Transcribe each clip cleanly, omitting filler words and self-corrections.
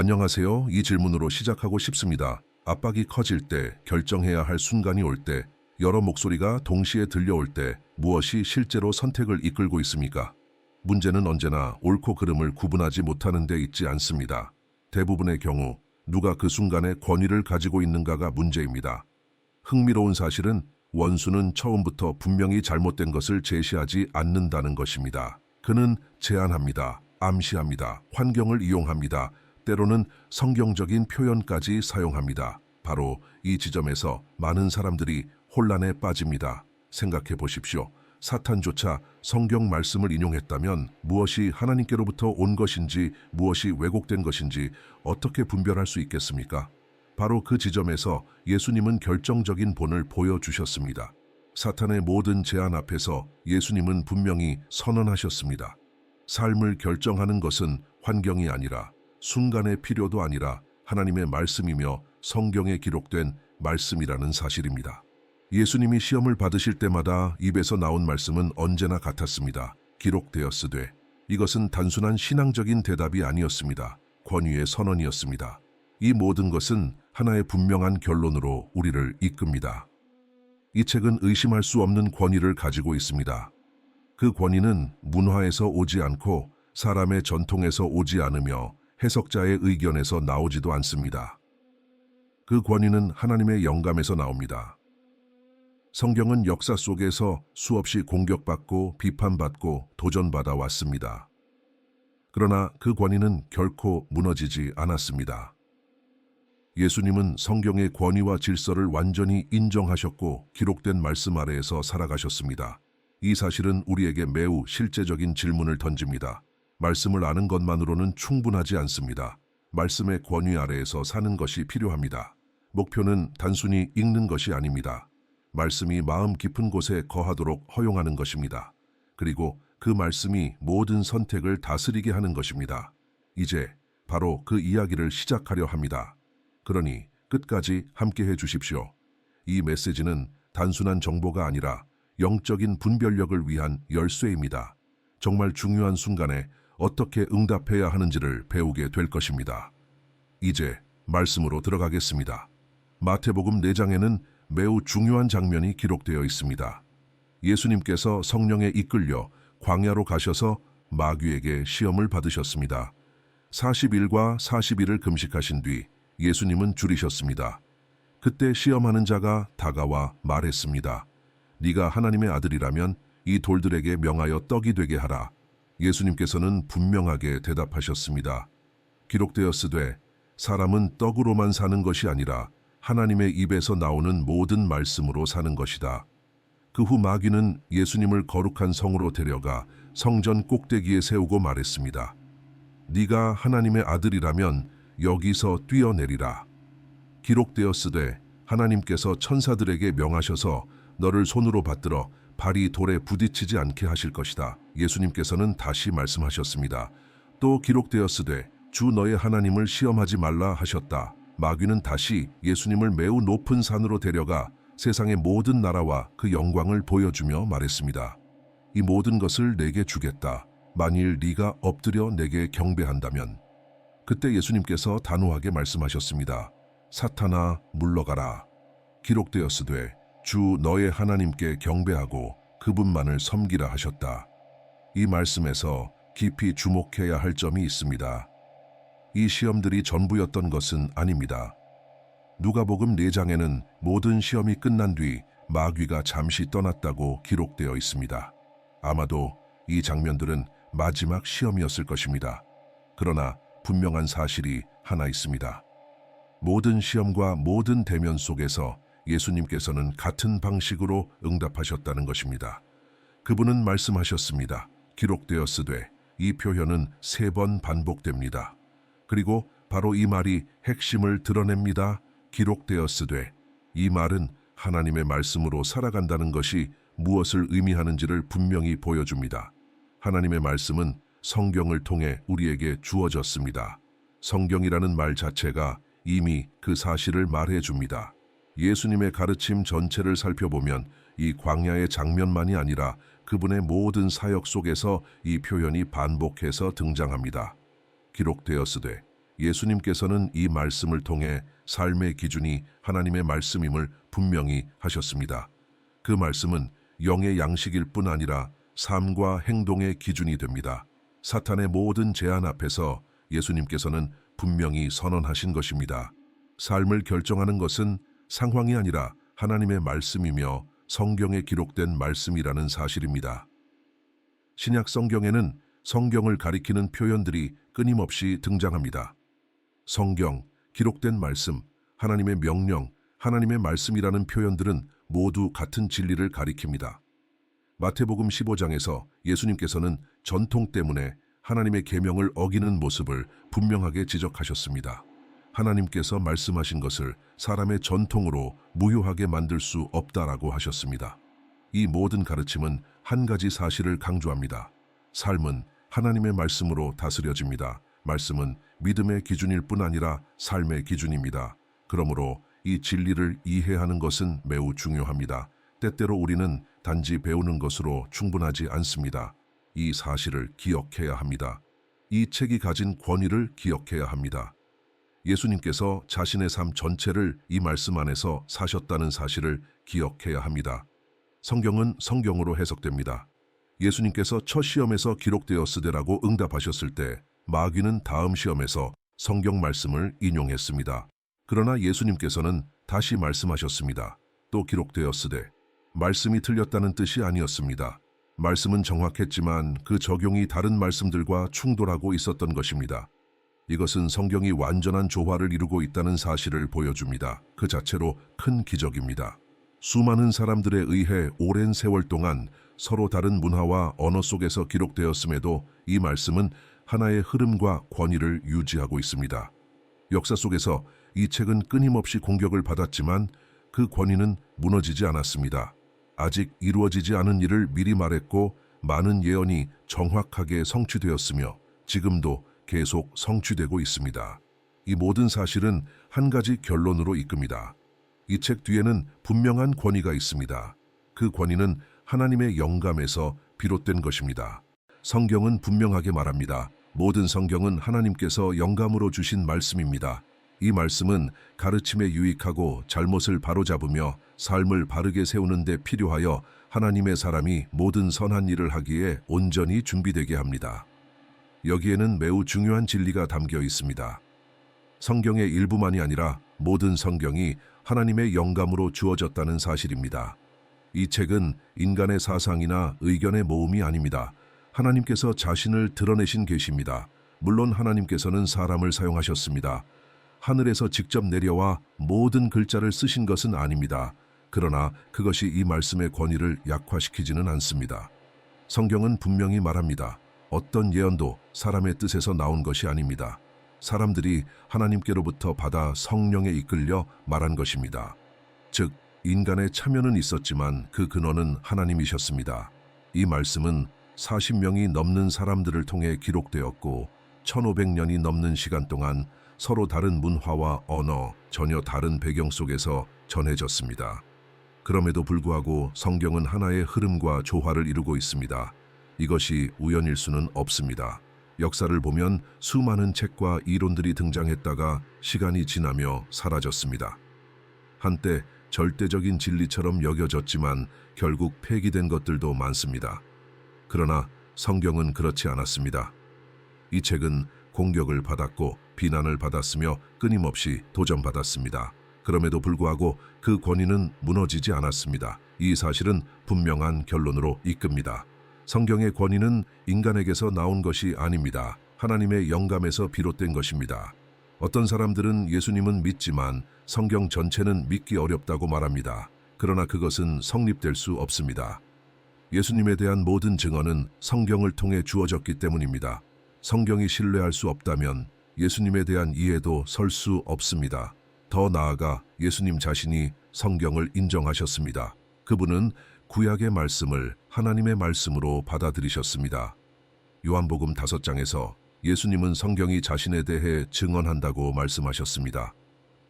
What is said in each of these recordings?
안녕하세요. 이 질문으로 시작하고 싶습니다. 압박이 커질 때, 결정해야 할 순간이 올 때, 여러 목소리가 동시에 들려올 때 무엇이 실제로 선택을 이끌고 있습니까? 문제는 언제나 옳고 그름을 구분하지 못하는 데 있지 않습니다. 대부분의 경우 누가 그 순간에 권위를 가지고 있는가가 문제입니다. 흥미로운 사실은 원수는 처음부터 분명히 잘못된 것을 제시하지 않는다는 것입니다. 그는 제안합니다. 암시합니다. 환경을 이용합니다. 때로는 성경적인 표현까지 사용합니다. 바로 이 지점에서 많은 사람들이 혼란에 빠집니다. 생각해 보십시오. 사탄조차 성경 말씀을 인용했다면 무엇이 하나님께로부터 온 것인지 무엇이 왜곡된 것인지 어떻게 분별할 수 있겠습니까? 바로 그 지점에서 예수님은 결정적인 본을 보여주셨습니다. 사탄의 모든 제안 앞에서 예수님은 분명히 선언하셨습니다. 삶을 결정하는 것은 환경이 아니라 순간의 필요도 아니라 하나님의 말씀이며 성경에 기록된 말씀이라는 사실입니다. 예수님이 시험을 받으실 때마다 입에서 나온 말씀은 언제나 같았습니다. 기록되었으되. 이것은 단순한 신앙적인 대답이 아니었습니다. 권위의 선언이었습니다. 이 모든 것은 하나의 분명한 결론으로 우리를 이끕니다. 이 책은 의심할 수 없는 권위를 가지고 있습니다. 그 권위는 문화에서 오지 않고 사람의 전통에서 오지 않으며 해석자의 의견에서 나오지도 않습니다. 그 권위는 하나님의 영감에서 나옵니다. 성경은 역사 속에서 수없이 공격받고 비판받고 도전받아 왔습니다. 그러나 그 권위는 결코 무너지지 않았습니다. 예수님은 성경의 권위와 질서를 완전히 인정하셨고 기록된 말씀 아래에서 살아가셨습니다. 이 사실은 우리에게 매우 실제적인 질문을 던집니다. 말씀을 아는 것만으로는 충분하지 않습니다. 말씀의 권위 아래에서 사는 것이 필요합니다. 목표는 단순히 읽는 것이 아닙니다. 말씀이 마음 깊은 곳에 거하도록 허용하는 것입니다. 그리고 그 말씀이 모든 선택을 다스리게 하는 것입니다. 이제 바로 그 이야기를 시작하려 합니다. 그러니 끝까지 함께해 주십시오. 이 메시지는 단순한 정보가 아니라 영적인 분별력을 위한 열쇠입니다. 정말 중요한 순간에 어떻게 응답해야 하는지를 배우게 될 것입니다. 이제 말씀으로 들어가겠습니다. 마태복음 4장에는 매우 중요한 장면이 기록되어 있습니다. 예수님께서 성령에 이끌려 광야로 가셔서 마귀에게 시험을 받으셨습니다. 40일과 40일을 금식하신 뒤 예수님은 줄이셨습니다. 그때 시험하는 자가 다가와 말했습니다. 네가 하나님의 아들이라면 이 돌들에게 명하여 떡이 되게 하라. 예수님께서는 분명하게 대답하셨습니다. 기록되었으되 사람은 떡으로만 사는 것이 아니라 하나님의 입에서 나오는 모든 말씀으로 사는 것이다. 그 후 마귀는 예수님을 거룩한 성으로 데려가 성전 꼭대기에 세우고 말했습니다. 네가 하나님의 아들이라면 여기서 뛰어내리라. 기록되었으되 하나님께서 천사들에게 명하셔서 너를 손으로 받들어 발이 돌에 부딪히지 않게 하실 것이다. 예수님께서는 다시 말씀하셨습니다. 또 기록되었으되 주 너의 하나님을 시험하지 말라 하셨다. 마귀는 다시 예수님을 매우 높은 산으로 데려가 세상의 모든 나라와 그 영광을 보여주며 말했습니다. 이 모든 것을 내게 주겠다. 만일 네가 엎드려 내게 경배한다면. 그때 예수님께서 단호하게 말씀하셨습니다. 사탄아 물러가라. 기록되었으되 주 너의 하나님께 경배하고 그분만을 섬기라 하셨다. 이 말씀에서 깊이 주목해야 할 점이 있습니다. 이 시험들이 전부였던 것은 아닙니다. 누가복음 4장에는 모든 시험이 끝난 뒤 마귀가 잠시 떠났다고 기록되어 있습니다. 아마도 이 장면들은 마지막 시험이었을 것입니다. 그러나 분명한 사실이 하나 있습니다. 모든 시험과 모든 대면 속에서 예수님께서는 같은 방식으로 응답하셨다는 것입니다. 그분은 말씀하셨습니다. 기록되었으되. 이 표현은 3번 반복됩니다. 그리고 바로 이 말이 핵심을 드러냅니다. 기록되었으되. 이 말은 하나님의 말씀으로 살아간다는 것이 무엇을 의미하는지를 분명히 보여줍니다. 하나님의 말씀은 성경을 통해 우리에게 주어졌습니다. 성경이라는 말 자체가 이미 그 사실을 말해줍니다. 예수님의 가르침 전체를 살펴보면 이 광야의 장면만이 아니라 그분의 모든 사역 속에서 이 표현이 반복해서 등장합니다. 기록되었으되 예수님께서는 이 말씀을 통해 삶의 기준이 하나님의 말씀임을 분명히 하셨습니다. 그 말씀은 영의 양식일 뿐 아니라 삶과 행동의 기준이 됩니다. 사탄의 모든 제안 앞에서 예수님께서는 분명히 선언하신 것입니다. 삶을 결정하는 것은 상황이 아니라 하나님의 말씀이며 성경에 기록된 말씀이라는 사실입니다. 신약 성경에는 성경을 가리키는 표현들이 끊임없이 등장합니다. 성경, 기록된 말씀, 하나님의 명령, 하나님의 말씀이라는 표현들은 모두 같은 진리를 가리킵니다. 마태복음 15장에서 예수님께서는 전통 때문에 하나님의 계명을 어기는 모습을 분명하게 지적하셨습니다. 하나님께서 말씀하신 것을 사람의 전통으로 무효하게 만들 수 없다라고 하셨습니다. 이 모든 가르침은 한 가지 사실을 강조합니다. 삶은 하나님의 말씀으로 다스려집니다. 말씀은 믿음의 기준일 뿐 아니라 삶의 기준입니다. 그러므로 이 진리를 이해하는 것은 매우 중요합니다. 때때로 우리는 단지 배우는 것으로 충분하지 않습니다. 이 사실을 기억해야 합니다. 이 책이 가진 권위를 기억해야 합니다. 예수님께서 자신의 삶 전체를 이 말씀 안에서 사셨다는 사실을 기억해야 합니다. 성경은 성경으로 해석됩니다. 예수님께서 첫 시험에서 기록되었으되라고 응답하셨을 때 마귀는 다음 시험에서 성경 말씀을 인용했습니다. 그러나 예수님께서는 다시 말씀하셨습니다. 또 기록되었으되 말씀이 틀렸다는 뜻이 아니었습니다. 말씀은 정확했지만 그 적용이 다른 말씀들과 충돌하고 있었던 것입니다. 이것은 성경이 완전한 조화를 이루고 있다는 사실을 보여줍니다. 그 자체로 큰 기적입니다. 수많은 사람들에 의해 오랜 세월 동안 서로 다른 문화와 언어 속에서 기록되었음에도 이 말씀은 하나의 흐름과 권위를 유지하고 있습니다. 역사 속에서 이 책은 끊임없이 공격을 받았지만 그 권위는 무너지지 않았습니다. 아직 이루어지지 않은 일을 미리 말했고 많은 예언이 정확하게 성취되었으며 지금도 계속 성취되고 있습니다. 이 모든 사실은 한 가지 결론으로 이끕니다. 이 책 뒤에는 분명한 권위가 있습니다. 그 권위는 하나님의 영감에서 비롯된 것입니다. 성경은 분명하게 말합니다. 모든 성경은 하나님께서 영감으로 주신 말씀입니다. 이 말씀은 가르침에 유익하고 잘못을 바로잡으며 삶을 바르게 세우는 데 필요하여 하나님의 사람이 모든 선한 일을 하기에 온전히 준비되게 합니다. 여기에는 매우 중요한 진리가 담겨 있습니다. 성경의 일부만이 아니라 모든 성경이 하나님의 영감으로 주어졌다는 사실입니다. 이 책은 인간의 사상이나 의견의 모음이 아닙니다. 하나님께서 자신을 드러내신 계시입니다. 물론 하나님께서는 사람을 사용하셨습니다. 하늘에서 직접 내려와 모든 글자를 쓰신 것은 아닙니다. 그러나 그것이 이 말씀의 권위를 약화시키지는 않습니다. 성경은 분명히 말합니다. 어떤 예언도 사람의 뜻에서 나온 것이 아닙니다. 사람들이 하나님께로부터 받아 성령에 이끌려 말한 것입니다. 즉, 인간의 참여는 있었지만 그 근원은 하나님이셨습니다. 이 말씀은 40명이 넘는 사람들을 통해 기록되었고 1500년이 넘는 시간 동안 서로 다른 문화와 언어, 전혀 다른 배경 속에서 전해졌습니다. 그럼에도 불구하고 성경은 하나의 흐름과 조화를 이루고 있습니다. 이것이 우연일 수는 없습니다. 역사를 보면 수많은 책과 이론들이 등장했다가 시간이 지나며 사라졌습니다. 한때 절대적인 진리처럼 여겨졌지만 결국 폐기된 것들도 많습니다. 그러나 성경은 그렇지 않았습니다. 이 책은 공격을 받았고 비난을 받았으며 끊임없이 도전받았습니다. 그럼에도 불구하고 그 권위는 무너지지 않았습니다. 이 사실은 분명한 결론으로 이끕니다. 성경의 권위는 인간에게서 나온 것이 아닙니다. 하나님의 영감에서 비롯된 것입니다. 어떤 사람들은 예수님은 믿지만 성경 전체는 믿기 어렵다고 말합니다. 그러나 그것은 성립될 수 없습니다. 예수님에 대한 모든 증언은 성경을 통해 주어졌기 때문입니다. 성경이 신뢰할 수 없다면 예수님에 대한 이해도 설 수 없습니다. 더 나아가 예수님 자신이 성경을 인정하셨습니다. 그분은 구약의 말씀을 하나님의 말씀으로 받아들이셨습니다. 요한복음 5장에서 예수님은 성경이 자신에 대해 증언한다고 말씀하셨습니다.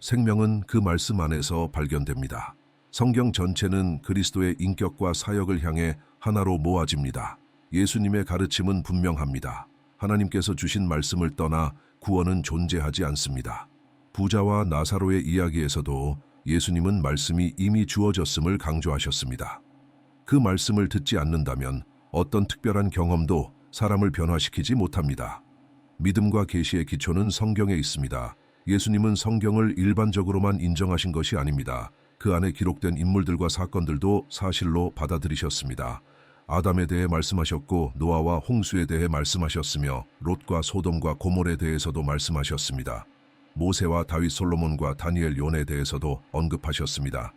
생명은 그 말씀 안에서 발견됩니다. 성경 전체는 그리스도의 인격과 사역을 향해 하나로 모아집니다. 예수님의 가르침은 분명합니다. 하나님께서 주신 말씀을 떠나 구원은 존재하지 않습니다. 부자와 나사로의 이야기에서도 예수님은 말씀이 이미 주어졌음을 강조하셨습니다. 그 말씀을 듣지 않는다면 어떤 특별한 경험도 사람을 변화시키지 못합니다. 믿음과 계시의 기초는 성경에 있습니다. 예수님은 성경을 일반적으로만 인정하신 것이 아닙니다. 그 안에 기록된 인물들과 사건들도 사실로 받아들이셨습니다. 아담에 대해 말씀하셨고 노아와 홍수에 대해 말씀하셨으며 롯과 소돔과 고몰에 대해서도 말씀하셨습니다. 모세와 다윗, 솔로몬과 다니엘, 욥에 대해서도 언급하셨습니다.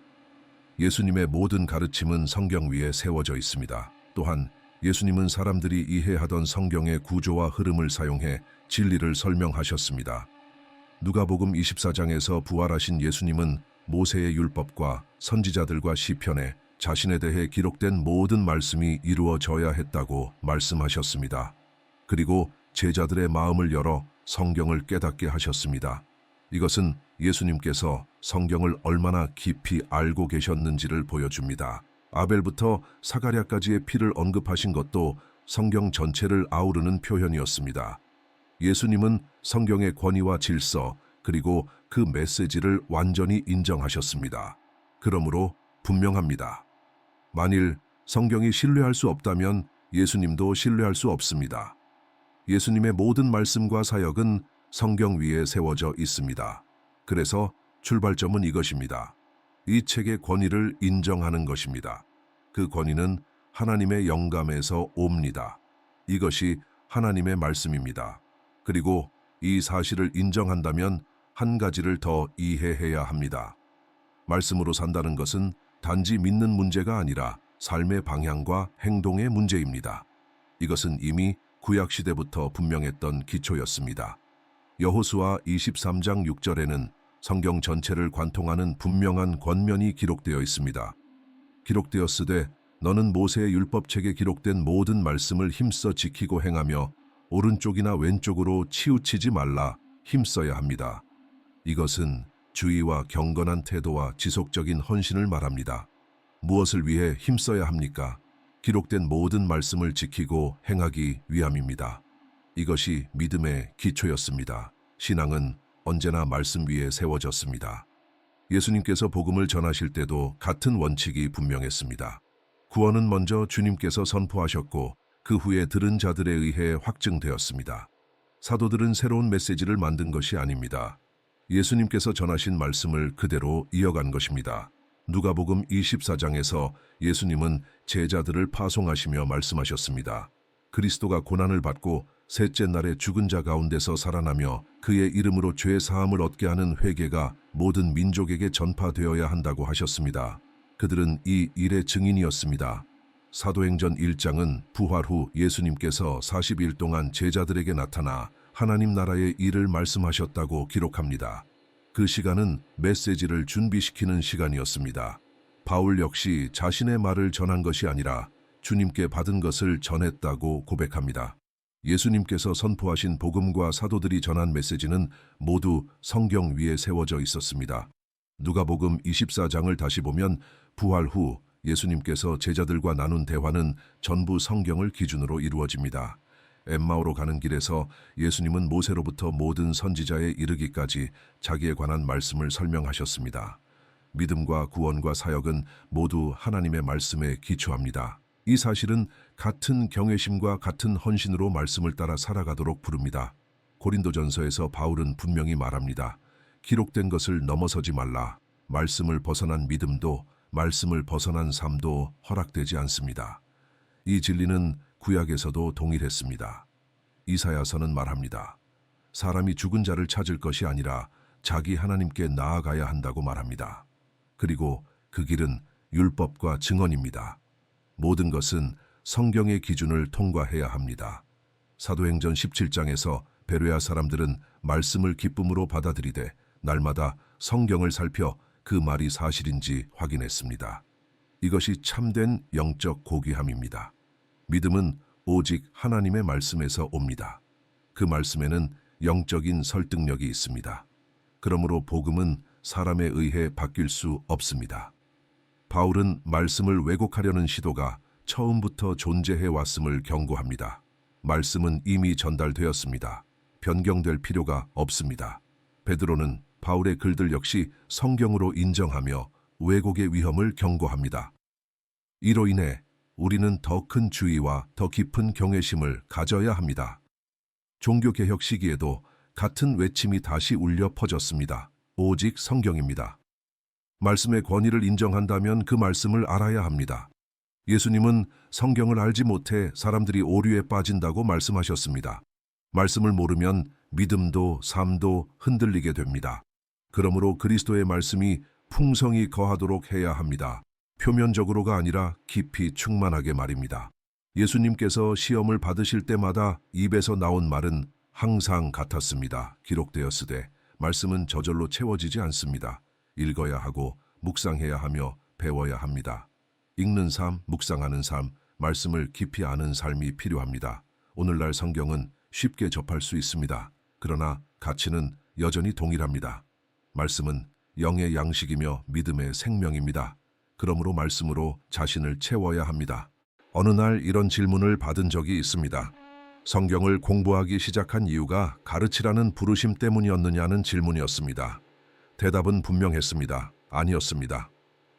예수님의 모든 가르침은 성경 위에 세워져 있습니다. 또한 예수님은 사람들이 이해하던 성경의 구조와 흐름을 사용해 진리를 설명하셨습니다. 누가복음 24장에서 부활하신 예수님은 모세의 율법과 선지자들과 시편에 자신에 대해 기록된 모든 말씀이 이루어져야 했다고 말씀하셨습니다. 그리고 제자들의 마음을 열어 성경을 깨닫게 하셨습니다. 이것은 예수님께서 성경을 얼마나 깊이 알고 계셨는지를 보여줍니다. 아벨부터 사가랴까지의 피를 언급하신 것도 성경 전체를 아우르는 표현이었습니다. 예수님은 성경의 권위와 질서 그리고 그 메시지를 완전히 인정하셨습니다. 그러므로 분명합니다. 만일 성경이 신뢰할 수 없다면 예수님도 신뢰할 수 없습니다. 예수님의 모든 말씀과 사역은 성경 위에 세워져 있습니다. 그래서 출발점은 이것입니다. 이 책의 권위를 인정하는 것입니다. 그 권위는 하나님의 영감에서 옵니다. 이것이 하나님의 말씀입니다. 그리고 이 사실을 인정한다면 한 가지를 더 이해해야 합니다. 말씀으로 산다는 것은 단지 믿는 문제가 아니라 삶의 방향과 행동의 문제입니다. 이것은 이미 구약시대부터 분명했던 기초였습니다. 여호수아 23장 6절에는 성경 전체를 관통하는 분명한 권면이 기록되어 있습니다. 기록되었으되 너는 모세의 율법책에 기록된 모든 말씀을 힘써 지키고 행하며 오른쪽이나 왼쪽으로 치우치지 말라 힘써야 합니다. 이것은 주의와 경건한 태도와 지속적인 헌신을 말합니다. 무엇을 위해 힘써야 합니까? 기록된 모든 말씀을 지키고 행하기 위함입니다. 이것이 믿음의 기초였습니다. 신앙은 언제나 말씀 위에 세워졌습니다. 예수님께서 복음을 전하실 때도 같은 원칙이 분명했습니다. 구원은 먼저 주님께서 선포하셨고 그 후에 들은 자들에 의해 확증되었습니다. 사도들은 새로운 메시지를 만든 것이 아닙니다. 예수님께서 전하신 말씀을 그대로 이어간 것입니다. 누가복음 24장에서 예수님은 제자들을 파송하시며 말씀하셨습니다. 그리스도가 고난을 받고 셋째 날에 죽은 자 가운데서 살아나며 그의 이름으로 죄 사함을 얻게 하는 회개가 모든 민족에게 전파되어야 한다고 하셨습니다. 그들은 이 일의 증인이었습니다. 사도행전 1장은 부활 후 예수님께서 40일 동안 제자들에게 나타나 하나님 나라의 일을 말씀하셨다고 기록합니다. 그 시간은 메시지를 준비시키는 시간이었습니다. 바울 역시 자신의 말을 전한 것이 아니라 주님께 받은 것을 전했다고 고백합니다. 예수님께서 선포하신 복음과 사도들이 전한 메시지는 모두 성경 위에 세워져 있었습니다. 누가복음 24장을 다시 보면 부활 후 예수님께서 제자들과 나눈 대화는 전부 성경을 기준으로 이루어집니다. 엠마오로 가는 길에서 예수님은 모세로부터 모든 선지자에 이르기까지 자기에 관한 말씀을 설명하셨습니다. 믿음과 구원과 사역은 모두 하나님의 말씀에 기초합니다. 이 사실은 같은 경외심과 같은 헌신으로 말씀을 따라 살아가도록 부릅니다. 고린도전서에서 바울은 분명히 말합니다. 기록된 것을 넘어서지 말라. 말씀을 벗어난 믿음도 말씀을 벗어난 삶도 허락되지 않습니다. 이 진리는 구약에서도 동일했습니다. 이사야서는 말합니다. 사람이 죽은 자를 찾을 것이 아니라 자기 하나님께 나아가야 한다고 말합니다. 그리고 그 길은 율법과 증언입니다. 모든 것은 성경의 기준을 통과해야 합니다. 사도행전 17장에서 베레아 사람들은 말씀을 기쁨으로 받아들이되 날마다 성경을 살펴 그 말이 사실인지 확인했습니다. 이것이 참된 영적 고귀함입니다. 믿음은 오직 하나님의 말씀에서 옵니다. 그 말씀에는 영적인 설득력이 있습니다. 그러므로 복음은 사람에 의해 바뀔 수 없습니다. 바울은 말씀을 왜곡하려는 시도가 처음부터 존재해 왔음을 경고합니다. 말씀은 이미 전달되었습니다. 변경될 필요가 없습니다. 베드로는 바울의 글들 역시 성경으로 인정하며 왜곡의 위험을 경고합니다. 이로 인해 우리는 더 큰 주의와 더 깊은 경외심을 가져야 합니다. 종교개혁 시기에도 같은 외침이 다시 울려 퍼졌습니다. 오직 성경입니다. 말씀의 권위를 인정한다면 그 말씀을 알아야 합니다. 예수님은 성경을 알지 못해 사람들이 오류에 빠진다고 말씀하셨습니다. 말씀을 모르면 믿음도 삶도 흔들리게 됩니다. 그러므로 그리스도의 말씀이 풍성히 거하도록 해야 합니다. 표면적으로가 아니라 깊이 충만하게 말입니다. 예수님께서 시험을 받으실 때마다 입에서 나온 말은 항상 같았습니다. 기록되었으되 말씀은 저절로 채워지지 않습니다. 읽어야 하고 묵상해야 하며 배워야 합니다. 읽는 삶, 묵상하는 삶, 말씀을 깊이 아는 삶이 필요합니다. 오늘날 성경은 쉽게 접할 수 있습니다. 그러나 가치는 여전히 동일합니다. 말씀은 영의 양식이며 믿음의 생명입니다. 그러므로 말씀으로 자신을 채워야 합니다. 어느 날 이런 질문을 받은 적이 있습니다. 성경을 공부하기 시작한 이유가 가르치라는 부르심 때문이었느냐는 질문이었습니다. 대답은 분명했습니다. 아니었습니다.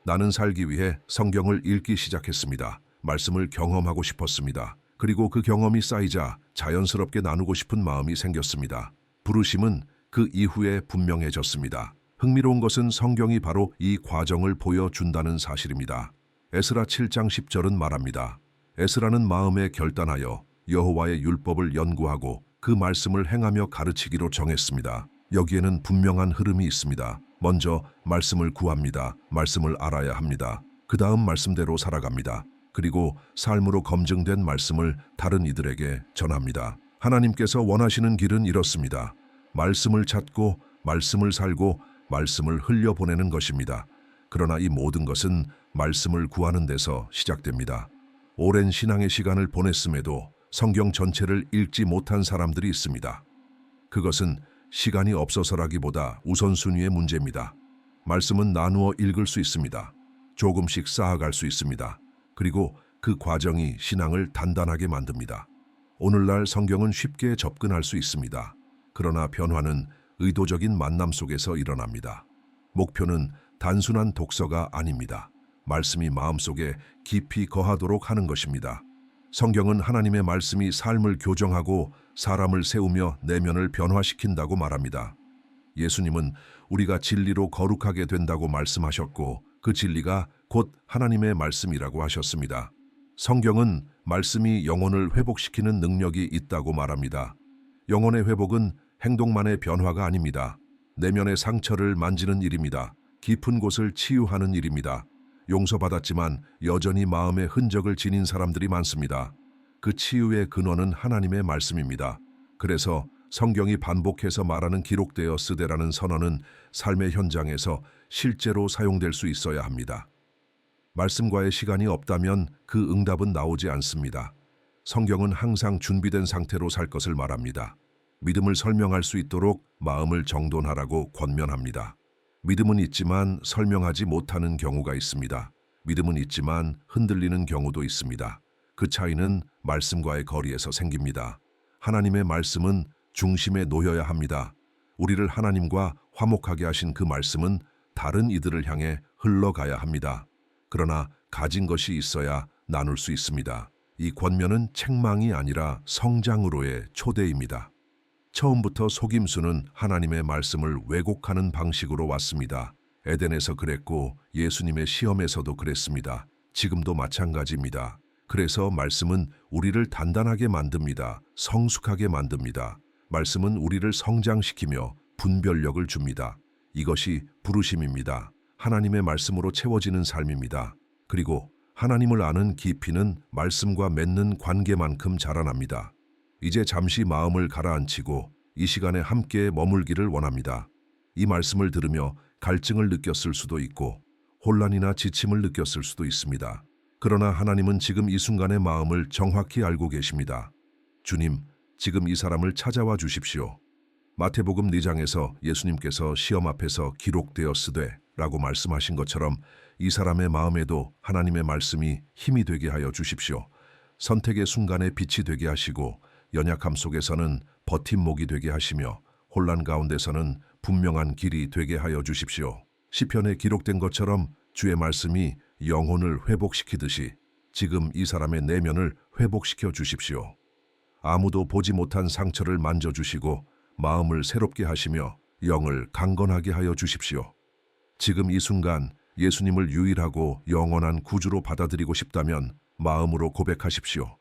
나는 살기 위해 성경을 읽기 시작했습니다. 말씀을 경험하고 싶었습니다. 그리고 그 경험이 쌓이자 자연스럽게 나누고 싶은 마음이 생겼습니다. 부르심은 그 이후에 분명해졌습니다. 흥미로운 것은 성경이 바로 이 과정을 보여준다는 사실입니다. 에스라 7장 10절은 말합니다. 에스라는 마음에 결단하여 여호와의 율법을 연구하고 그 말씀을 행하며 가르치기로 정했습니다. 여기에는 분명한 흐름이 있습니다. 먼저 말씀을 구합니다. 말씀을 알아야 합니다. 그 다음 말씀대로 살아갑니다. 그리고 삶으로 검증된 말씀을 다른 이들에게 전합니다. 하나님께서 원하시는 길은 이렇습니다. 말씀을 찾고 말씀을 살고 말씀을 흘려보내는 것입니다. 그러나 이 모든 것은 말씀을 구하는 데서 시작됩니다. 오랜 신앙의 시간을 보냈음에도 성경 전체를 읽지 못한 사람들이 있습니다. 그것은 시간이 없어서라기보다 우선순위의 문제입니다. 말씀은 나누어 읽을 수 있습니다. 조금씩 쌓아갈 수 있습니다. 그리고 그 과정이 신앙을 단단하게 만듭니다. 오늘날 성경은 쉽게 접근할 수 있습니다. 그러나 변화는 의도적인 만남 속에서 일어납니다. 목표는 단순한 독서가 아닙니다. 말씀이 마음속에 깊이 거하도록 하는 것입니다. 성경은 하나님의 말씀이 삶을 교정하고 사람을 세우며 내면을 변화시킨다고 말합니다. 예수님은 우리가 진리로 거룩하게 된다고 말씀하셨고 그 진리가 곧 하나님의 말씀이라고 하셨습니다. 성경은 말씀이 영혼을 회복시키는 능력이 있다고 말합니다. 영혼의 회복은 행동만의 변화가 아닙니다. 내면의 상처를 만지는 일입니다. 깊은 곳을 치유하는 일입니다. 용서받았지만 여전히 마음의 흔적을 지닌 사람들이 많습니다. 그 치유의 근원은 하나님의 말씀입니다. 그래서 성경이 반복해서 말하는 기록되어 쓰되라는 선언은 삶의 현장에서 실제로 사용될 수 있어야 합니다. 말씀과의 시간이 없다면 그 응답은 나오지 않습니다. 성경은 항상 준비된 상태로 살 것을 말합니다. 믿음을 설명할 수 있도록 마음을 정돈하라고 권면합니다. 믿음은 있지만 설명하지 못하는 경우가 있습니다. 믿음은 있지만 흔들리는 경우도 있습니다. 그 차이는 말씀과의 거리에서 생깁니다. 하나님의 말씀은 중심에 놓여야 합니다. 우리를 하나님과 화목하게 하신 그 말씀은 다른 이들을 향해 흘러가야 합니다. 그러나 가진 것이 있어야 나눌 수 있습니다. 이 권면은 책망이 아니라 성장으로의 초대입니다. 처음부터 속임수는 하나님의 말씀을 왜곡하는 방식으로 왔습니다. 에덴에서 그랬고 예수님의 시험에서도 그랬습니다. 지금도 마찬가지입니다. 그래서 말씀은 우리를 단단하게 만듭니다. 성숙하게 만듭니다. 말씀은 우리를 성장시키며 분별력을 줍니다. 이것이 부르심입니다. 하나님의 말씀으로 채워지는 삶입니다. 그리고 하나님을 아는 깊이는 말씀과 맺는 관계만큼 자라납니다. 이제 잠시 마음을 가라앉히고 이 시간에 함께 머물기를 원합니다. 이 말씀을 들으며 갈증을 느꼈을 수도 있고 혼란이나 지침을 느꼈을 수도 있습니다. 그러나 하나님은 지금 이 순간의 마음을 정확히 알고 계십니다. 주님, 지금 이 사람을 찾아와 주십시오. 마태복음 4장에서 예수님께서 시험 앞에서 기록되었으되 라고 말씀하신 것처럼 이 사람의 마음에도 하나님의 말씀이 힘이 되게 하여 주십시오. 선택의 순간에 빛이 되게 하시고 연약함 속에서는 버팀목이 되게 하시며 혼란 가운데서는 분명한 길이 되게 하여 주십시오. 시편에 기록된 것처럼 주의 말씀이 영혼을 회복시키듯이 지금 이 사람의 내면을 회복시켜 주십시오. 아무도 보지 못한 상처를 만져주시고 마음을 새롭게 하시며 영을 강건하게 하여 주십시오. 지금 이 순간 예수님을 유일하고 영원한 구주로 받아들이고 싶다면 마음으로 고백하십시오.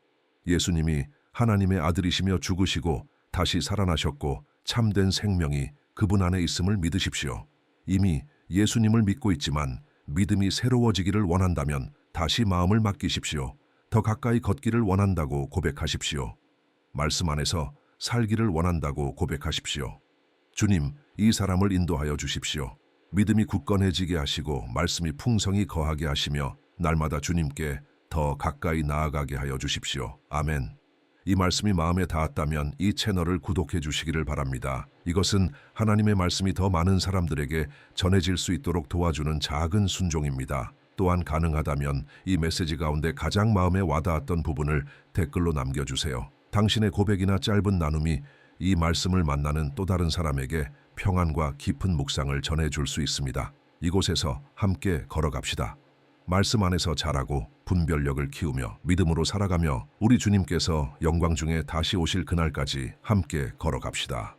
예수님이 하나님의 아들이시며 죽으시고 다시 살아나셨고 참된 생명이 그분 안에 있음을 믿으십시오. 이미 예수님을 믿고 있지만 믿음이 새로워지기를 원한다면 다시 마음을 맡기십시오. 더 가까이 걷기를 원한다고 고백하십시오. 말씀 안에서 살기를 원한다고 고백하십시오. 주님, 이 사람을 인도하여 주십시오. 믿음이 굳건해지게 하시고 말씀이 풍성히 거하게 하시며 날마다 주님께 더 가까이 나아가게 하여 주십시오. 아멘. 이 말씀이 마음에 닿았다면 이 채널을 구독해 주시기를 바랍니다. 이것은 하나님의 말씀이 더 많은 사람들에게 전해질 수 있도록 도와주는 작은 순종입니다. 또한 가능하다면 이 메시지 가운데 가장 마음에 와닿았던 부분을 댓글로 남겨주세요. 당신의 고백이나 짧은 나눔이 이 말씀을 만나는 또 다른 사람에게 평안과 깊은 묵상을 전해줄 수 있습니다. 이곳에서 함께 걸어갑시다. 말씀 안에서 자라고 분별력을 키우며 믿음으로 살아가며 우리 주님께서 영광 중에 다시 오실 그날까지 함께 걸어갑시다.